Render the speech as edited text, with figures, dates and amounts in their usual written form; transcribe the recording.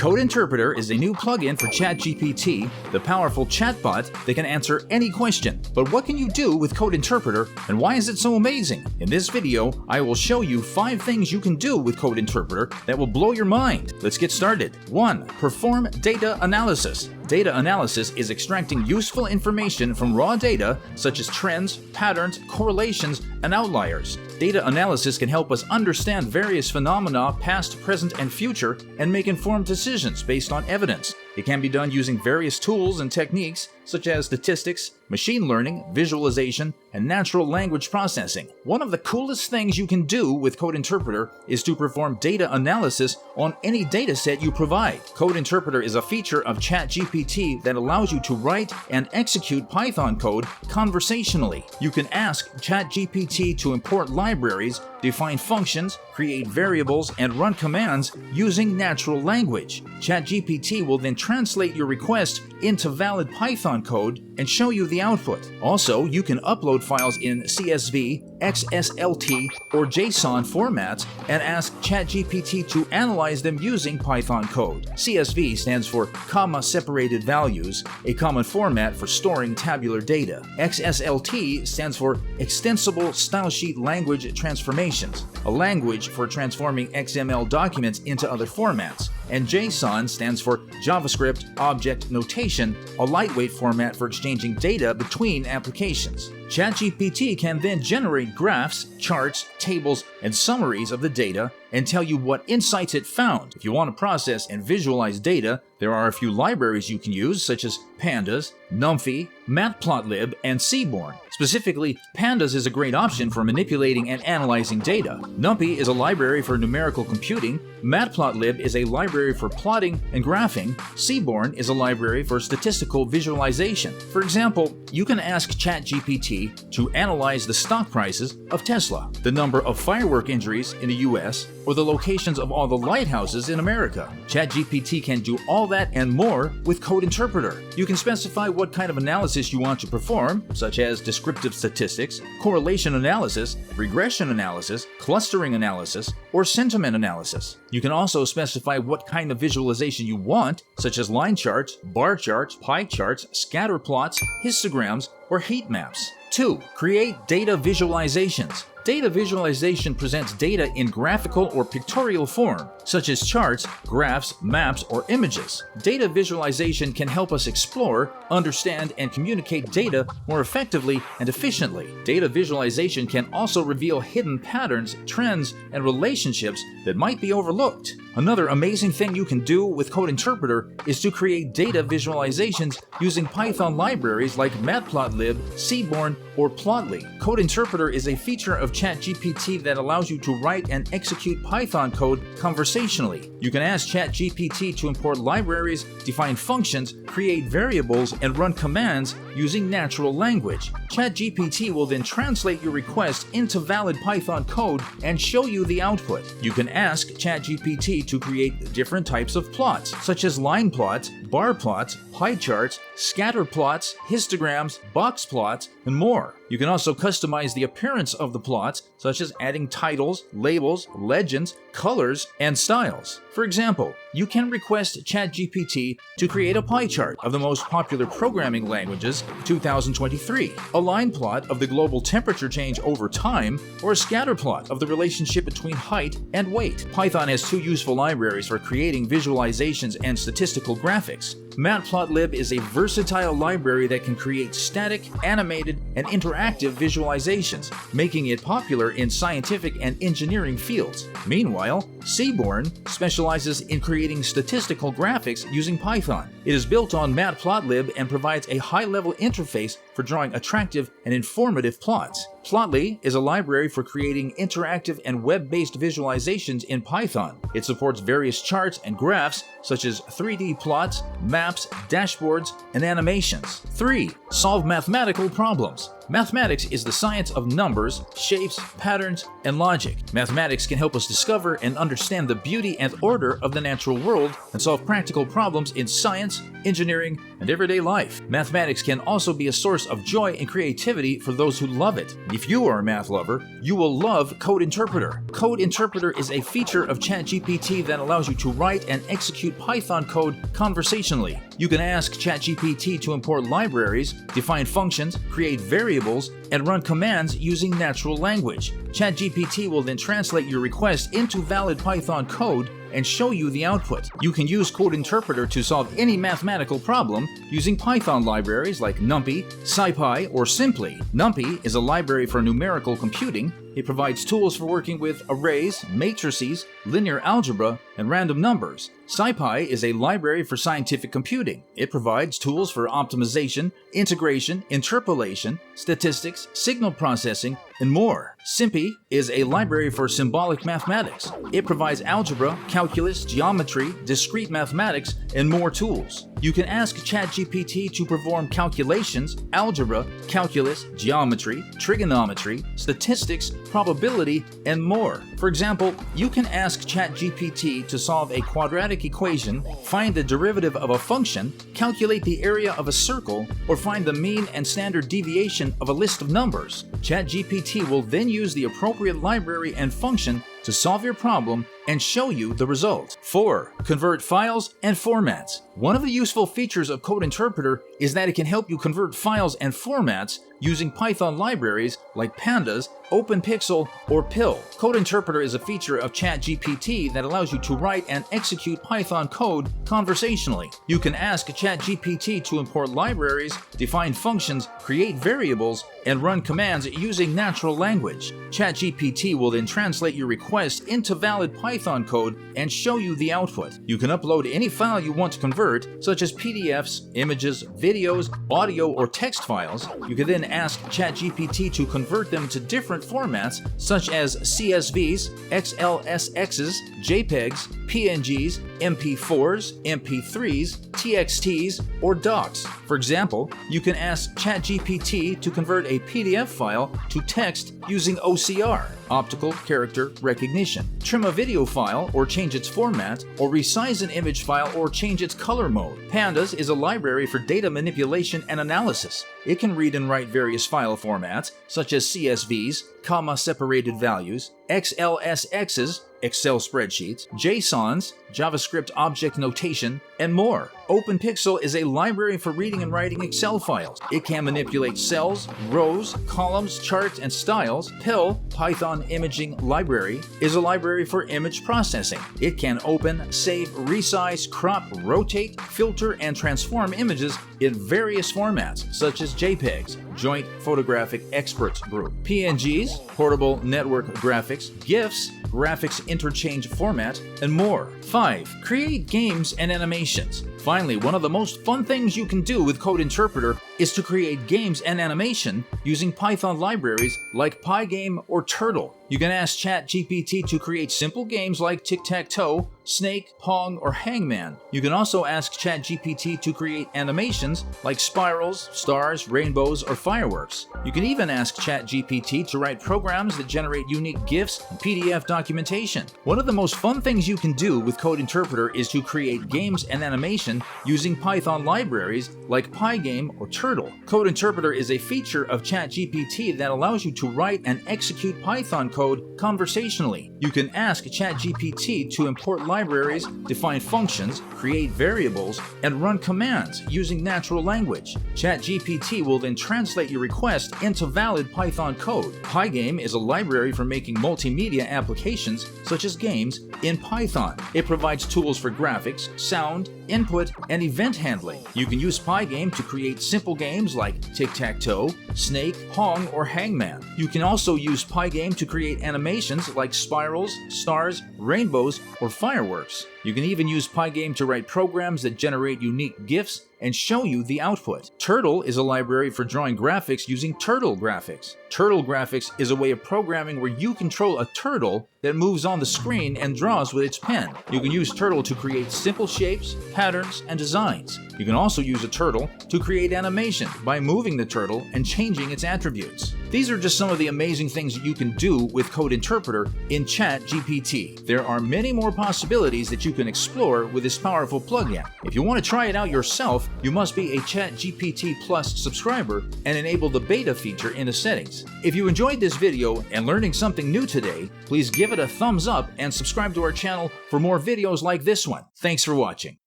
Code Interpreter is a new plugin for ChatGPT, the powerful chatbot that can answer any question. But what can you do with Code Interpreter, and why is it so amazing? In this video, I will show you 5 things you can do with Code Interpreter that will blow your mind. Let's get started. 1. Perform data analysis. Data analysis is extracting useful information from raw data such as trends, patterns, correlations, and outliers. Data analysis can help us understand various phenomena, past, present, and future, and make informed decisions based on evidence. It can be done using various tools and techniques such as statistics, machine learning, visualization, and natural language processing. One of the coolest things you can do with Code Interpreter is to perform data analysis on any dataset you provide. Code Interpreter is a feature of ChatGPT that allows you to write and execute Python code conversationally. You can ask ChatGPT to import libraries, define functions, create variables, and run commands using natural language. ChatGPT will then translate your request into valid Python code and show you the output. Also, you can upload files in CSV, XSLT, or JSON formats and ask ChatGPT to analyze them using Python code. CSV stands for comma-separated values, a common format for storing tabular data. XSLT stands for Extensible Stylesheet Language Transformations, a language for transforming XML documents into other formats. And JSON stands for JavaScript Object Notation, a lightweight format for exchanging data between applications. ChatGPT can then generate graphs, charts, tables, and summaries of the data and tell you what insights it found. If you want to process and visualize data, there are a few libraries you can use, such as Pandas, NumPy, Matplotlib, and Seaborn. Specifically, Pandas is a great option for manipulating and analyzing data. NumPy is a library for numerical computing. Matplotlib is a library for plotting and graphing. Seaborn is a library for statistical visualization. For example, you can ask ChatGPT to analyze the stock prices of Tesla, the number of firework injuries in the US, or the locations of all the lighthouses in America. ChatGPT can do all that and more with Code Interpreter. You can specify what kind of analysis you want to perform, such as descriptive statistics, correlation analysis, regression analysis, clustering analysis, or sentiment analysis. You can also specify what kind of visualization you want, such as line charts, bar charts, pie charts, scatter plots, histograms, or heat maps. 2. Create data visualizations. Data visualization presents data in graphical or pictorial form, such as charts, graphs, maps, or images. Data visualization can help us explore, understand, and communicate data more effectively and efficiently. Data visualization can also reveal hidden patterns, trends, and relationships that might be overlooked. Another amazing thing you can do with Code Interpreter is to create data visualizations using Python libraries like Matplotlib, Seaborn, or Plotly. Code Interpreter is a feature of ChatGPT that allows you to write and execute Python code conversationally. You can ask ChatGPT to import libraries, define functions, create variables, and run commands using natural language. ChatGPT will then translate your request into valid Python code and show you the output. You can ask ChatGPT to create different types of plots, such as line plots, bar plots, pie charts, scatter plots, histograms, box plots, and more. You can also customize the appearance of the plots, such as adding titles, labels, legends, colors, and styles. For example, you can request ChatGPT to create a pie chart of the most popular programming languages 2023, a line plot of the global temperature change over time, or a scatter plot of the relationship between height and weight. Python has 2 useful libraries for creating visualizations and statistical graphics. Matplotlib is a versatile library that can create static, animated, and interactive visualizations, making it popular in scientific and engineering fields. Meanwhile, Seaborn specializes in creating statistical graphics using Python. It is built on Matplotlib and provides a high-level interface for drawing attractive and informative plots. Plotly is a library for creating interactive and web-based visualizations in Python. It supports various charts and graphs such as 3D plots, maps, dashboards, and animations. 3. Solve mathematical problems. Mathematics is the science of numbers, shapes, patterns, and logic. Mathematics can help us discover and understand the beauty and order of the natural world and solve practical problems in science, engineering, and everyday life. Mathematics can also be a source of joy and creativity for those who love it. If you are a math lover, you will love Code Interpreter. Code Interpreter is a feature of ChatGPT that allows you to write and execute Python code conversationally. You can ask ChatGPT to import libraries, define functions, create variables, and run commands using natural language. ChatGPT will then translate your request into valid Python code and show you the output. You can use Code Interpreter to solve any mathematical problem using Python libraries like NumPy, SciPy, or simply. NumPy is a library for numerical computing. It provides tools for working with arrays, matrices, linear algebra, and random numbers. SciPy is a library for scientific computing. It provides tools for optimization, integration, interpolation, statistics, signal processing, and more. SciPy is a library for symbolic mathematics. It provides algebra, calculus, geometry, discrete mathematics, and more tools. You can ask ChatGPT to perform calculations, algebra, calculus, geometry, trigonometry, statistics, probability, and more. For example, you can ask ChatGPT to solve a quadratic equation, find the derivative of a function, calculate the area of a circle, or find the mean and standard deviation of a list of numbers. ChatGPT will then use the appropriate library and function to solve your problem and show you the result. 4. Convert files and formats. One of the useful features of Code Interpreter is that it can help you convert files and formats using Python libraries like Pandas, OpenPixel, or Pill. Code Interpreter is a feature of ChatGPT that allows you to write and execute Python code conversationally. You can ask ChatGPT to import libraries, define functions, create variables, and run commands using natural language. ChatGPT will then translate your request into valid Python code and show you the output. You can upload any file you want to convert, such as PDFs, images, videos, audio, or text files. You can then ask ChatGPT to convert them to different formats, such as CSVs, XLSXs, JPEGs, PNGs, MP4s, MP3s, TXTs, or docs. For example, you can ask ChatGPT to convert a PDF file to text using OCR, optical character recognition, trim a video file or change its format, or resize an image file or change its color mode. Pandas is a library for data manipulation and analysis. It can read and write various file formats, such as CSVs, comma-separated values, XLSXs, Excel spreadsheets, JSONs, JavaScript object notation, and more. OpenPixel is a library for reading and writing Excel files. It can manipulate cells, rows, columns, charts, and styles. Pill, Python Imaging Library, is a library for image processing. It can open, save, resize, crop, rotate, filter, and transform images in various formats, such as JPEGs, Joint Photographic Experts Group, PNGs, Portable Network Graphics, GIFs, graphics interchange format, and more. 5. Create games and animations. Finally, one of the most fun things you can do with Code Interpreter is to create games and animation using Python libraries like Pygame or Turtle. You can ask ChatGPT to create simple games like tic-tac-toe, snake, pong, or hangman. You can also ask ChatGPT to create animations like spirals, stars, rainbows, or fireworks. You can even ask ChatGPT to write programs that generate unique GIFs and PDF documentation. One of the most fun things you can do with Code Interpreter is to create games and animation using Python libraries like Pygame or Turtle. Code Interpreter is a feature of ChatGPT that allows you to write and execute Python code conversationally. You can ask ChatGPT to import libraries, define functions, create variables, and run commands using natural language. ChatGPT will then translate your request into valid Python code. Pygame is a library for making multimedia applications such as games in Python. It provides tools for graphics, sound, input, and event handling. You can use Pygame to create simple games like tic-tac-toe, snake, pong, or hangman. You can also use Pygame to create animations like spirals, stars, rainbows, or fireworks. You can even use Pygame to write programs that generate unique GIFs and show you the output. Turtle is a library for drawing graphics using Turtle Graphics. Turtle Graphics is a way of programming where you control a turtle that moves on the screen and draws with its pen. You can use Turtle to create simple shapes, patterns, and designs. You can also use a turtle to create animation by moving the turtle and changing its attributes. These are just some of the amazing things that you can do with Code Interpreter in ChatGPT. There are many more possibilities that you can explore with this powerful plugin. If you want to try it out yourself, you must be a ChatGPT Plus subscriber and enable the beta feature in the settings. If you enjoyed this video and learning something new today, please give it a thumbs up and subscribe to our channel for more videos like this one. Thanks for watching.